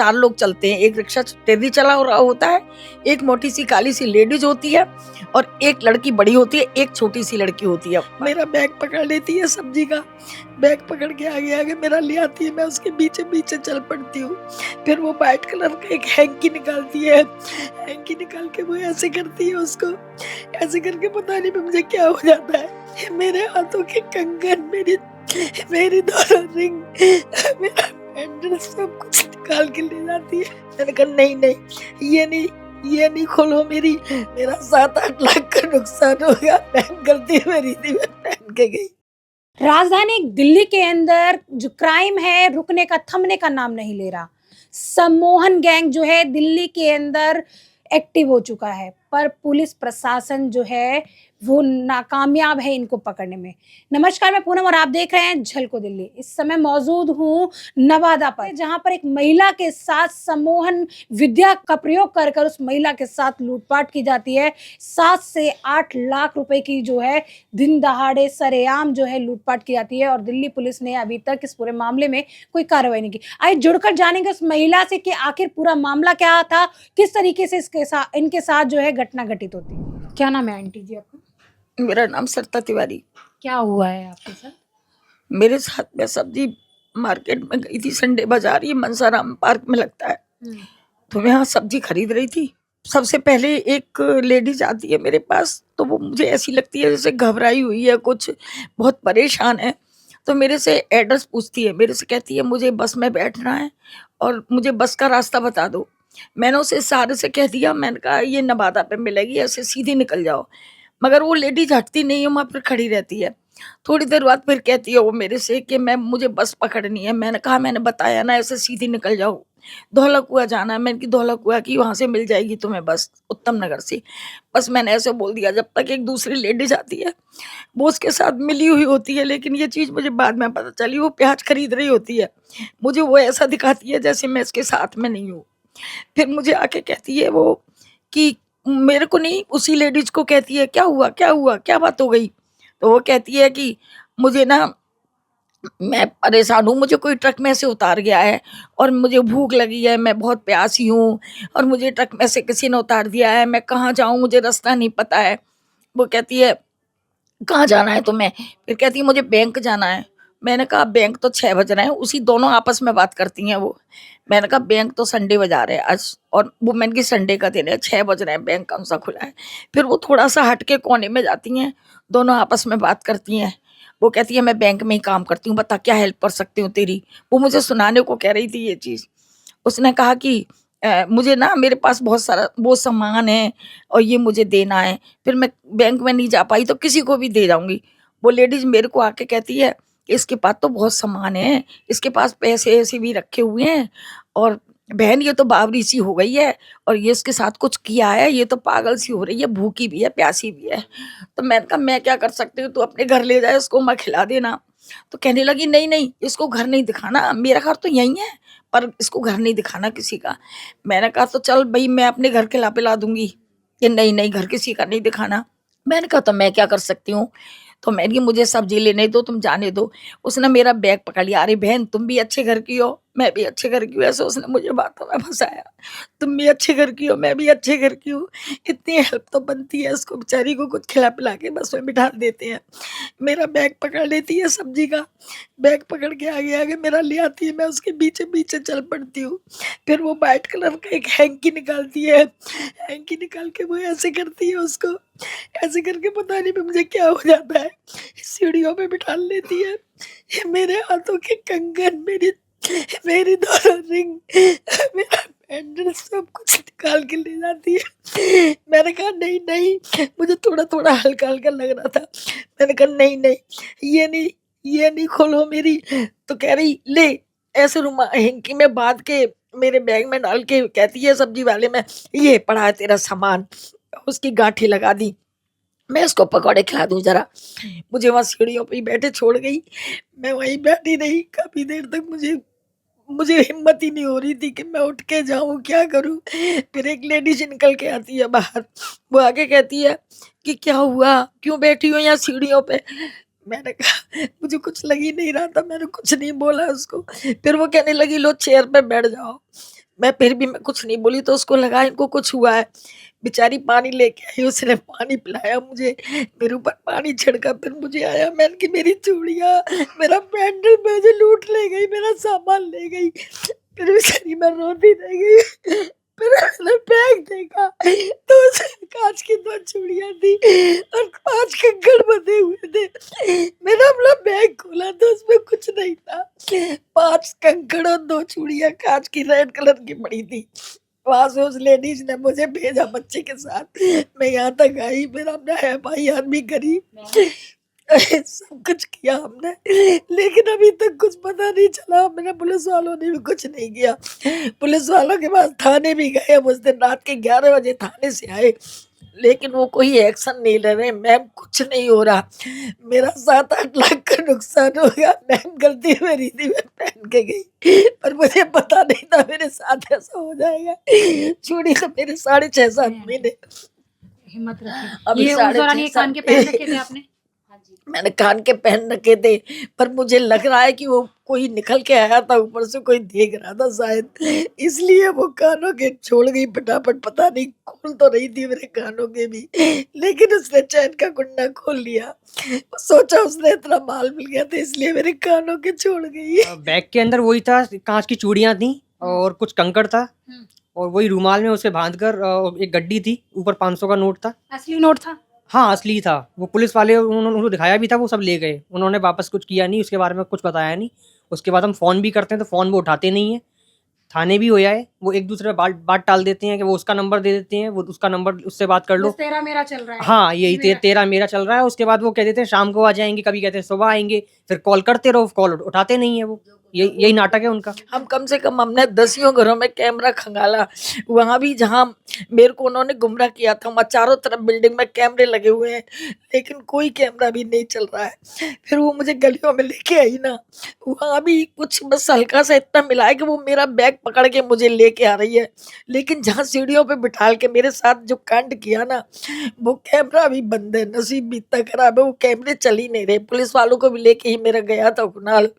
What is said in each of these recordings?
4 लोग चलते हैं, एक रिक्शा टेढ़ी चला हो रहा होता है, एक मोटी सी काली सी लेडीज होती है और एक लड़की बड़ी होती है, एक छोटी सी लड़की होती है। मेरा बैग पकड़ लेती है सब्जी का, बैग पकड़ के आगे आगे मेरा ले आती है, मैं उसके पीछे पीछे चल पड़ती हूँ। फिर वो वाइट कलर का एक हैंकी निकालती है, हैंकी निकाल के वो ऐसे करती है उसको, ऐसे करके पता नहीं मुझे क्या हो जाता है, मेरे हाथों के कंगन, मेरी मेरी दोनों रिंग, मेरा पैंडल सब कुछ निकाल के ले जाती है। मैंने कहा नहीं नहीं, ये नहीं खोलो, मेरा 7-8 लाख का नुकसान हो गया। पहन गलती मेरी थी, मैं पहन के गई। राजधानी दिल्ली के अंदर जो क्राइम है रुकने का, थमने का नाम नहीं ले रहा। सम्मोहन गैंग जो है दिल्ली के अंदर एक्टिव हो चुका है, पर पुलिस प्रशासन जो है वो नाकामयाब है इनको पकड़ने में। नमस्कार, मैं पूनम और आप देख रहे हैं झलको दिल्ली। इस समय मौजूद हूँ नवादा पर, जहां पर एक महिला के साथ सम्मोहन विद्या का प्रयोग कर कर उस महिला के साथ लूटपाट की जाती है। 7 से 8 लाख रुपए की जो है दिन दहाड़े सरेआम जो है लूटपाट की जाती है और दिल्ली पुलिस ने अभी तक इस पूरे मामले में कोई कार्रवाई नहीं की। आइए जुड़कर जानेंगे उस महिला से कि आखिर पूरा मामला क्या था, किस तरीके से इनके साथ जो है घटना घटित होती है। क्या नाम है आंटी जी आपका? मेरा नाम सरिता तिवारी। क्या हुआ है आपके साथ? मेरे साथ मैं सब्जी मार्केट में गई थी, संडे बाजार, ये मनसाराम पार्क में लगता है, तो मैं यहाँ सब्जी खरीद रही थी। सबसे पहले एक लेडीज आती है मेरे पास, तो वो मुझे ऐसी लगती है जैसे घबराई हुई है, कुछ बहुत परेशान है। तो मेरे से एड्रेस पूछती है, मेरे से कहती है मुझे बस में बैठना है और मुझे बस का रास्ता बता दो। मैंने उसे इशारे से कह दिया, मैंने कहा ये नवादा पे मिलेगी, ऐसे सीधी निकल जाओ। मगर वो लेडीज हटती नहीं है, वहाँ पर खड़ी रहती है। थोड़ी देर बाद फिर कहती है वो मेरे से कि मुझे बस पकड़नी है। मैंने कहा मैंने बताया ना, ऐसे सीधी निकल जाओ, धौलाकुआं जाना है। मैंने कि धौलाकुआं की वहाँ से मिल जाएगी तुम्हें बस, उत्तम नगर से। बस मैंने ऐसे बोल दिया। जब तक एक दूसरी लेडीज आती है, वो उसके साथ मिली हुई होती है, लेकिन ये चीज़ मुझे बाद में पता चली, वो प्याज खरीद रही होती है। मुझे वो ऐसा दिखाती है जैसे मैं इसके साथ में नहीं हूँ। फिर मुझे आके कहती है वो कि मेरे को नहीं, उसी लेडीज को कहती है क्या हुआ, क्या हुआ, क्या बात हो गई? तो वो कहती है कि मुझे ना, मैं परेशान हूँ, मुझे कोई ट्रक में से उतार गया है और मुझे भूख लगी है, मैं बहुत प्यासी हूँ और मुझे ट्रक में से किसी ने उतार दिया है, मैं कहाँ जाऊँ, मुझे रास्ता नहीं पता है। वो कहती है कहाँ जाना है तुम्हें? फिर कहती है मुझे बैंक जाना है। मैंने कहा बैंक तो 6 बज रहे हैं, उसी दोनों आपस में बात करती हैं वो। मैंने कहा बैंक तो संडे बजा रहे हैं आज, और वो मैंने की संडे का दिन है, 6 बज रहे हैं, बैंक कौन-सा खुला है? फिर वो थोड़ा-सा हट के कोने में जाती हैं, दोनों आपस में बात करती हैं। वो कहती है मैं बैंक में ही काम करती हूँ, बता क्या हेल्प कर सकती हूँ तेरी? वो मुझे सुनाने को कह रही थी ये चीज़। उसने कहा कि मुझे ना, मेरे पास बहुत सारा वो सामान है और ये मुझे देना है, फिर मैं बैंक में नहीं जा पाई तो किसी को भी दे जाऊँगी। वो लेडीज़ मेरे को आके कहती है, इसके पास तो बहुत सामान है, इसके पास पैसे-ऐसे भी रखे हुए हैं और बहन ये तो बावरी सी हो गई है और ये इसके साथ कुछ किया है, ये तो पागल सी हो रही है, भूखी भी है, प्यासी भी है। तो मैंने कहा मैं क्या कर सकती हूँ, तू अपने घर ले जा इसको, मैं खिला देना। तो कहने लगी नहीं, नहीं, इसको घर नहीं दिखाना, मेरा घर तो यहीं है, पर इसको घर नहीं दिखाना किसी का। मैंने कहा तो चल भई मैं अपने घर खिला-पिला दूँगी। कि नहीं, नहीं, घर किसी का नहीं दिखाना। मैंने कहा तो मैं क्या कर सकती हूँ? तो मैंने कहा मुझे सब्ज़ी लेने दो, तुम जाने दो। उसने मेरा बैग पकड़ लिया, अरे बहन तुम भी अच्छे घर की हो, मैं भी अच्छे घर की हूँ, ऐसे उसने मुझे बातों में फँसाया। तुम भी अच्छे घर की हो, मैं भी अच्छे घर की हूँ, इतनी हेल्प तो बनती है, इसको बेचारी को कुछ खिला-पिला के बस में बिठा देते हैं। मेरा बैग पकड़ लेती है सब्ज़ी का, बैग पकड़ के आगे-आगे मेरा ले आती है, मैं उसके पीछे-पीछे चल पड़ती हूँ। फिर वो व्हाइट कलर का एक हैंकी निकालती है, हैंकी निकाल के वो ऐसे करती है उसको, ऐसे करके पता नहीं मुझे क्या हो जाता है, सीढ़ियों पे बिठा लेती है। मेरे हाथों के कंगन, मेरी मेरी दोनों रिंग, मेरा पैंडल सब कुछ निकाल के ले जाती है। मैंने कहा नहीं, नहीं, मुझे थोड़ा-थोड़ा हल्का-हल्का लग रहा था। मैंने कहा नहीं, नहीं, ये नहीं खोलो मेरी। तो कह रही ले, ऐसे हैंकी में बाँध के मेरे बैग में डाल के कहती है सब्जी वाले में, ये पड़ा है तेरा सामान। उसकी गांठी लगा दी, मैं इसको पकौड़े खिला दूँ ज़रा। मुझे वहाँ सीढ़ियों पे ही बैठे छोड़ गई। मैं वहीं बैठी रही काफ़ी देर तक, मुझे मुझे हिम्मत ही नहीं हो रही थी कि मैं उठ के जाऊँ, क्या करूँ? फिर एक लेडीज़ निकल के आती है बाहर, वो आके कहती है कि क्या हुआ? क्यों बैठी हो यहाँ सीढ़ियों पे? मैंने कहा मुझे कुछ लग ही नहीं रहा था, मैंने कुछ नहीं बोला उसको। फिर वो कहने लगी लो चेयर पे बैठ जाओ। मैं फिर भी मैं कुछ नहीं बोली, तो उसको लगा इनको कुछ हुआ है। बेचारी पानी लेके आई, उसने पानी पिलाया मुझे, मेरे ऊपर पानी छिड़का, फिर मुझे आया। मैंने कि मेरी चूड़ियाँ, मेरा पैंडल मुझे लूट ले गई, मेरा सामान ले गई। फिर बेचारी मैं रोती रह गई। फिर मैंने बैग देखा तो उसमें कांच की 2 चूड़ियाँ थी और 5 कंकड़ बंधे हुए थे। मैंने अपना बैग खोला तो उसमें कुछ नहीं था। 5 कंकड़ और 2 चूड़ियाँ कांच की रेड कलर की पड़ी थी। वहाँ से उस लेडीज ने मुझे भेजा बच्चे के साथ। मैं यहाँ तक आई, मेरा अपना है भाई आदमी गरीब, सब कुछ किया हमने, लेकिन अभी तक कुछ पता नहीं चला। मैंने पुलिस वालों ने भी कुछ नहीं किया। पुलिस वालों के पास थाने भी गए, हम उस दिन रात के 11 बजे थाने से आए, लेकिन वो कोई एक्शन नहीं ले रहे। मैम कुछ नहीं हो रहा, मेरा 7-8 लाख का नुकसान हो गया। मैम गलती मेरी थी, मैं पहन के गई, पर मुझे पता नहीं था मेरे साथ ऐसा हो जाएगा। चूड़ी तो मेरे 6.5-7 महीने, हिम्मत रखिए। अभी ये उस दौरान ये 6.5 कान के पहन रखे थे आपने? हाँ जी। मैंने कान के पहन रखे थे, पर मुझे लग रहा है कि वो कोई निकल के आया था, ऊपर से कोई देख रहा था शायद, इसलिए वो कानों के छोड़ गई फटाफट। पता नहीं खोल तो रही थी मेरे कानों के भी, लेकिन उसने चैन का कुंडा खोल लिया। सोचा उसने इतना माल मिल गया था, इसलिए मेरे कानों के छोड़ गई। बैग के अंदर वही था, कांच की चूड़ियां थी और कुछ कंकड़ था और वही रुमाल में उसे बांधकर एक गड्डी थी, ऊपर 500 का नोट था। असली नोट था? हाँ असली था। वो पुलिस वाले उन्होंने उनको दिखाया भी था, वो सब ले गए। उन्होंने वापस कुछ किया नहीं, उसके बारे में कुछ बताया नहीं। उसके बाद हम फ़ोन भी करते हैं तो फ़ोन वो उठाते नहीं है। थाने भी होया है, वो एक दूसरे बात टाल देते हैं कि वो उसका नंबर दे देते हैं, वो उसका नंबर, उससे बात कर लो। बस तेरा मेरा चल रहा है। हाँ यही मेरा। तेरा मेरा चल रहा है। उसके बाद वो कह देते हैं शाम को आ जाएंगे, कभी कहते हैं सुबह आएंगे, फिर कॉल करते रहो, कॉल उठाते नहीं है वो। यही नाटक है उनका। हम कम से कम हमने 10 घरों में कैमरा खंगाला, वहां भी जहां मेरे को उन्होंने गुमराह किया था, वहाँ चारों तरफ बिल्डिंग में कैमरे लगे हुए हैं, लेकिन कोई कैमरा भी नहीं चल रहा है। फिर वो मुझे गलियों में लेके आई ना, वहां भी कुछ बस हल्का सा इतना मिला है कि वो मेरा बैग पकड़ के मुझे लेके आ रही है, लेकिन जहाँ सीढ़ियों पे बिठाल के मेरे साथ जो कांड किया ना, वो कैमरा भी बंद है। नसीब भी इतना खराब है, वो कैमरे चल ही नहीं रहे। पुलिस वालों को भी लेके ही मेरा गया था कुणाल,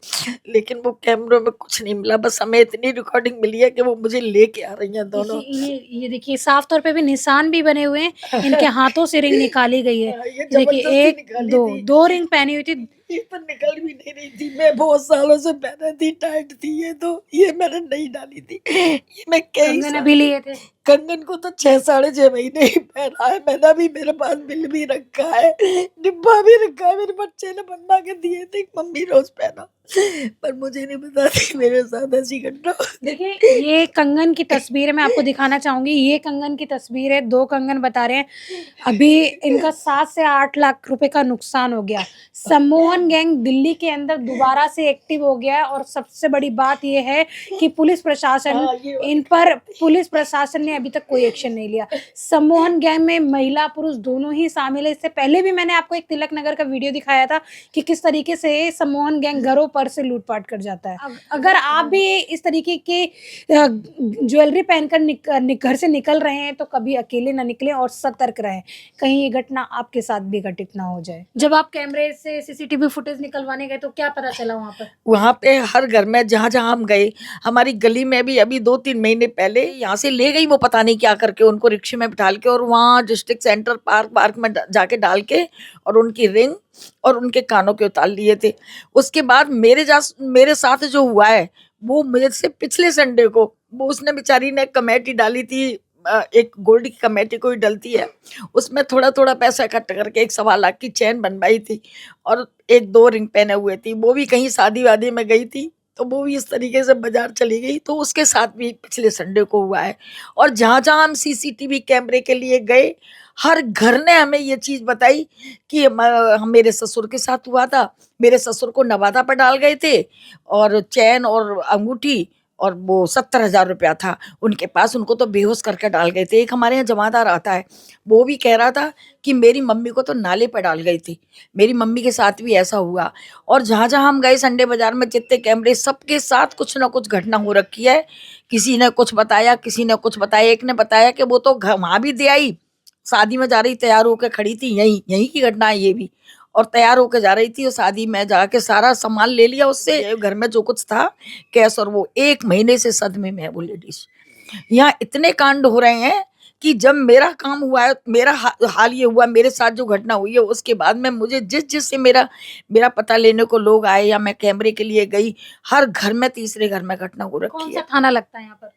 लेकिन वो कैमरों में कुछ नहीं मिला। बस हमें इतनी रिकॉर्डिंग मिली है कि वो मुझे लेके आ रही हैं दोनों। ये देखिए साफ तौर पे भी निशान भी बने हुए हैं। इनके हाथों से रिंग निकाली गई है। ये देखिए जबरदस्ती 1 निकाली 2 थी। 2 रिंग पहनी हुई थी। ये तो निकल भी नहीं रही थी, मैं बहुत सालों से पहने थी, टाइट थी ये, तो ये मैंने नहीं डाली थी। ये मैं कई कंगन अभी लिए थे। कंगन को तो 6-6.5 महीने ही पहना है मैंने। भी मेरे पास बिल भी रखा है, डिब्बा भी रखा है, मेरे बच्चे ने बनवा के दिए थे, मम्मी रोज पहना, पर मुझे नहीं पता थी मेरे साथ ऐसी घटना। देखिए ये कंगन की तस्वीर मैं आपको दिखाना चाहूंगी। ये कंगन की तस्वीर है, 2 कंगन बता रहे हैं। अभी इनका 7 से 8 लाख रुपए का नुकसान हो गया। सम्मोहन गैंग दिल्ली के अंदर दोबारा से एक्टिव हो गया है और सबसे बड़ी बात ये है कि पुलिस प्रशासन ने अभी तक कोई एक्शन नहीं लिया। सम्मोहन गैंग में महिला पुरुष दोनों ही शामिल है। इससे पहले भी मैंने आपको एक तिलक नगर का वीडियो दिखाया था कि किस तरीके से सम्मोहन गैंग घरों पर से लूटपाट कर जाता है। अगर आप भी इस तरीके के ज्वेलरी पहनकर घर से निकल रहे हैं तो कभी अकेले ना निकलें और सतर्क रहें, कहीं ये घटना आपके साथ भी घटित ना हो जाए। जब आप कैमरे से सीसीटीवी फुटेज निकलवाने गए तो क्या पता चला वहाँ पर? वहाँ पे हर घर में जहाँ जहाँ हम गए, हमारी गली में भी अभी 2-3 महीने पहले यहाँ से ले गई वो, पता नहीं क्या करके, उनको रिक्शे में बिठाल के और वहाँ डिस्ट्रिक्ट सेंटर पार्क में जाके डाल के और उनकी रिंग और उनके कानों के उतार लिए थे। उसके बाद मेरे साथ जो हुआ है वो मेरे से पिछले संडे को, वो उसने बेचारी ने कमेटी डाली थी, एक गोल्ड की कमेटी कोई डलती है, उसमें थोड़ा थोड़ा पैसा इकट्ठा करके 1 लाख की चैन बनवाई थी और 1-2 रिंग पहने हुए थी। वो भी कहीं शादी वादी में गई थी, तो वो भी इस तरीके से बाजार चली गई, तो उसके साथ भी पिछले संडे को हुआ है। और जहाँ जहाँ हम सीसीटीवी कैमरे के लिए गए, हर घर ने हमें ये चीज़ बताई कि मेरे ससुर के साथ हुआ था, मेरे ससुर को नवादा पर डाल गए थे और चैन और अंगूठी और वो 70,000 रुपया था उनके पास, उनको तो बेहोश करके डाल गए थे। एक हमारे यहाँ जमादार आता है, वो भी कह रहा था कि मेरी मम्मी को तो नाले पर डाल गई थी, मेरी मम्मी के साथ भी ऐसा हुआ। और जहाँ जहाँ हम गए संडे बाजार में, जितने कैमरे, सबके साथ कुछ ना कुछ घटना हो रखी है। किसी ने कुछ बताया, किसी ने कुछ बताया। एक ने बताया कि वो तो वहाँ भी दे आई, शादी में जा रही, तैयार होकर खड़ी थी, यहीं की घटना है ये भी, और तैयार होकर जा रही थी और शादी में जाके सारा सामान ले लिया उससे, घर में जो कुछ था कैश, और वो 1 महीने से सदमे में है वो लेडीज। यहाँ इतने कांड हो रहे हैं कि जब मेरा काम हुआ है, मेरा हाल ये हुआ, मेरे साथ जो घटना हुई है, उसके बाद में मुझे जिससे मेरा मेरा पता लेने को लोग आए या मैं कैमरे के लिए गई, हर घर में, तीसरे घर में घटना हो कौन रखी सा है। थाना लगता है यहाँ पर?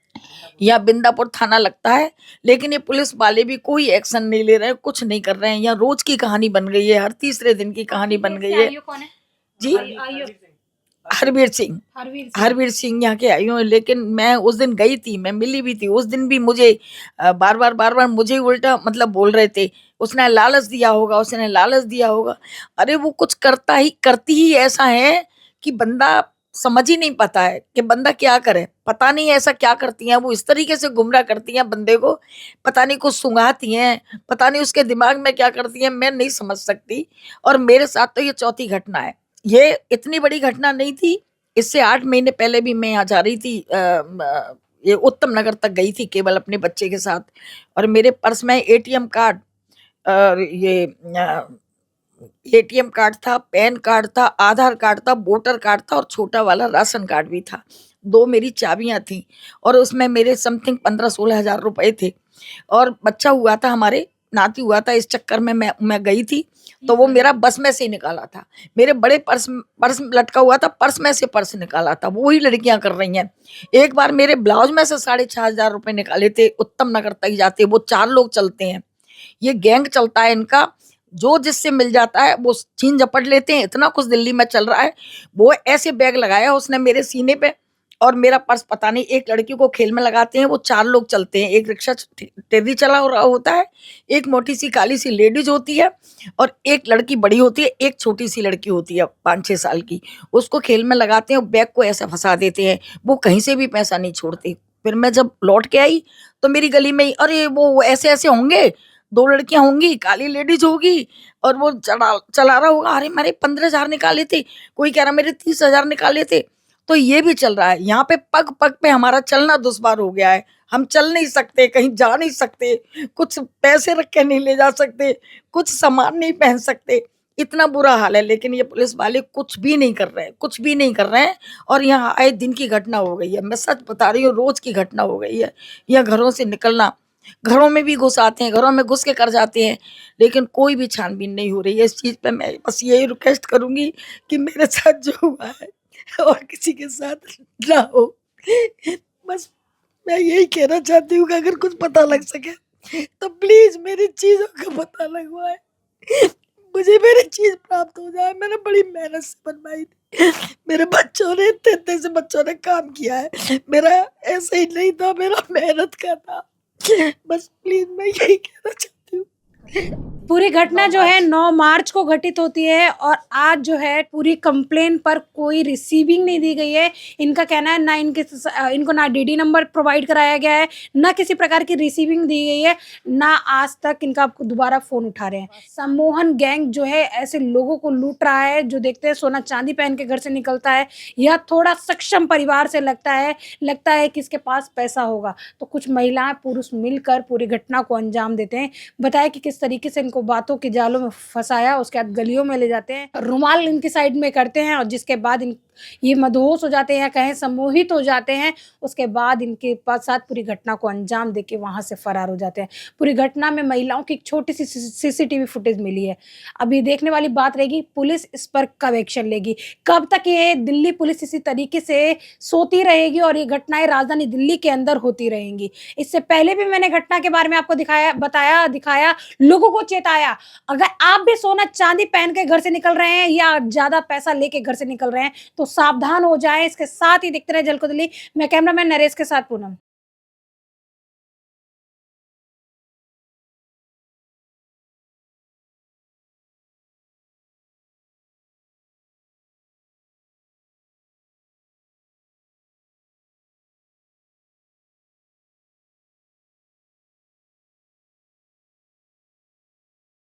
यहाँ बिंदापुर थाना लगता है, लेकिन ये पुलिस वाले भी कोई एक्शन नहीं ले रहे हैं, कुछ नहीं कर रहे हैं। यहाँ रोज की कहानी बन गई है, हर तीसरे दिन की कहानी बन गई है। आईओ कौन है? जी, आईओ हरवीर सिंह। हरवीर सिंह। हरवीर सिंह यहाँ के आई हूँ, लेकिन मैं उस दिन गई थी, मैं मिली भी थी। उस दिन भी मुझे बार बार मुझे ही उल्टा मतलब बोल रहे थे, उसने लालच दिया होगा, उसने लालच दिया होगा। अरे वो कुछ करती ही ऐसा है कि बंदा समझ ही नहीं पाता है कि बंदा क्या करे। पता नहीं ऐसा क्या करती हैं वो, इस तरीके से गुमराह करती हैं बंदे को, पता नहीं कुछ सुंघाती हैं, पता नहीं उसके दिमाग में क्या करती हैं, मैं नहीं समझ सकती। और मेरे साथ तो ये चौथी घटना है। ये इतनी बड़ी घटना नहीं थी, इससे 8 महीने पहले भी मैं यहाँ जा रही थी, ये उत्तम नगर तक गई थी केवल अपने बच्चे के साथ, और मेरे पर्स में एटीएम कार्ड, और ये एटीएम कार्ड था, पैन कार्ड था, आधार कार्ड था, वोटर कार्ड था, और छोटा वाला राशन कार्ड भी था। 2 मेरी चाबियां थी, और उसमें मेरे समथिंग 15-16 हजार रुपए थे। और बच्चा हुआ था, हमारे नाती हुआ था, इस चक्कर में मैं गई थी, तो वो मेरा बस में से निकाला था। मेरे बड़े पर्स लटका हुआ था, पर्स में से पर्स निकाला था। वो ही लड़कियां कर रही हैं। एक बार मेरे ब्लाउज में से 6,500 रुपए निकाले थे, उत्तम नगर तक जाते। वो 4 लोग चलते हैं, ये गैंग चलता है इनका। जो जिससे मिल जाता है वो छीन झपट लेते हैं। इतना कुछ दिल्ली में चल रहा है। वो ऐसे बैग लगाया उसने मेरे सीने पे, और मेरा पर्स पता नहीं, एक लड़की को खेल में लगाते हैं। वो 4 लोग चलते हैं, एक रिक्शा टेरी चला रहा होता है, एक मोटी सी काली सी लेडीज होती है, और एक लड़की बड़ी होती है, एक छोटी सी लड़की होती है 5-6 साल की। उसको खेल में लगाते हैं और बैग को ऐसा फंसा देते हैं। वो कहीं से भी पैसा नहीं छोड़ते। फिर मैं जब लौट के आई तो मेरी गली में ही, अरे वो ऐसे ऐसे होंगे, 2 लड़कियां होंगी, काली लेडीज होगी, और वो चला रहा होगा। अरे मेरे 15,000 निकाले थे, कोई कह रहा मेरे 30,000 निकाले थे। तो ये भी चल रहा है यहाँ पे। पग पग पे हमारा चलना दुश्वार हो गया है। हम चल नहीं सकते, कहीं जा नहीं सकते, कुछ पैसे रख के नहीं ले जा सकते, कुछ सामान नहीं पहन सकते, इतना बुरा हाल है। लेकिन ये पुलिस वाले कुछ भी नहीं कर रहे हैं, कुछ भी नहीं कर रहे हैं। और यहाँ आए दिन की घटना हो गई है, मैं सच बता रही हूँ, रोज की घटना हो गई है। यह घरों से निकलना, घरों में भी घुस आते हैं, घरों में घुस के कर जाते हैं, लेकिन कोई भी छानबीन नहीं हो रही है इस चीज पे। मैं बस यही रिक्वेस्ट करूंगी कि मेरे साथ जो हुआ है और किसी के साथ ना हो। बस मैं यही कहना चाहती हूँ कि अगर कुछ पता लग सके तो प्लीज मेरी चीजों का पता लगवाए, मुझे मेरी चीज प्राप्त हो जाए। मैंने बड़ी मेहनत से बनवाई थी, मेरे बच्चों ने, इतने से बच्चों ने काम किया है। मेरा ऐसे ही नहीं था, मेरा मेहनत का था। बस प्लीज मैं यही कहना चाहती हूँ। पूरी घटना जो है 9 मार्च को घटित होती है, और आज जो है पूरी कंप्लेन पर कोई रिसीविंग नहीं दी गई है। इनका कहना है ना इनको ना डीडी नंबर प्रोवाइड कराया गया है, ना किसी प्रकार की रिसीविंग दी गई है, ना आज तक इनका दोबारा फोन उठा रहे हैं। सम्मोहन गैंग जो है ऐसे लोगों को लूट रहा है जो देखते हैं सोना चांदी पहन के घर से निकलता है, या थोड़ा सक्षम परिवार से लगता है कि इसके पास पैसा होगा। तो कुछ महिलाएं पुरुष मिलकर पूरी घटना को अंजाम देते हैं। बताया कि किस तरीके से इनको बातों के जालों में फंसाया, उसके बाद गलियों में ले जाते हैं, रुमाल इनकी साइड में करते हैं, और जिसके बाद ये मदहोश हो जाते हैं, कहें सम्मोहित हो जाते हैं। उसके बाद इनके साथ पूरी घटना को अंजाम देके वहां से फरार हो जाते हैं। पूरी घटना में महिलाओं की एक छोटी सी सीसीटीवी फुटेज मिली है। अभी देखने वाली बात रहेगी पुलिस इस पर कब एक्शन लेगी, कब तक ये दिल्ली पुलिस इसी तरीके से सोती रहेगी और ये घटनाएं राजधानी दिल्ली के अंदर होती रहेंगी। इससे पहले भी मैंने घटना के बारे में आपको दिखाया, लोगों को चेताया। अगर आप भी सोना चांदी पहन के घर से निकल रहे हैं या ज्यादा पैसा लेके घर से निकल रहे हैं तो सावधान हो जाएं। इसके साथ ही देखते रहे झलको दिल्ली। मैं कैमरामैन नरेश के साथ पूनम।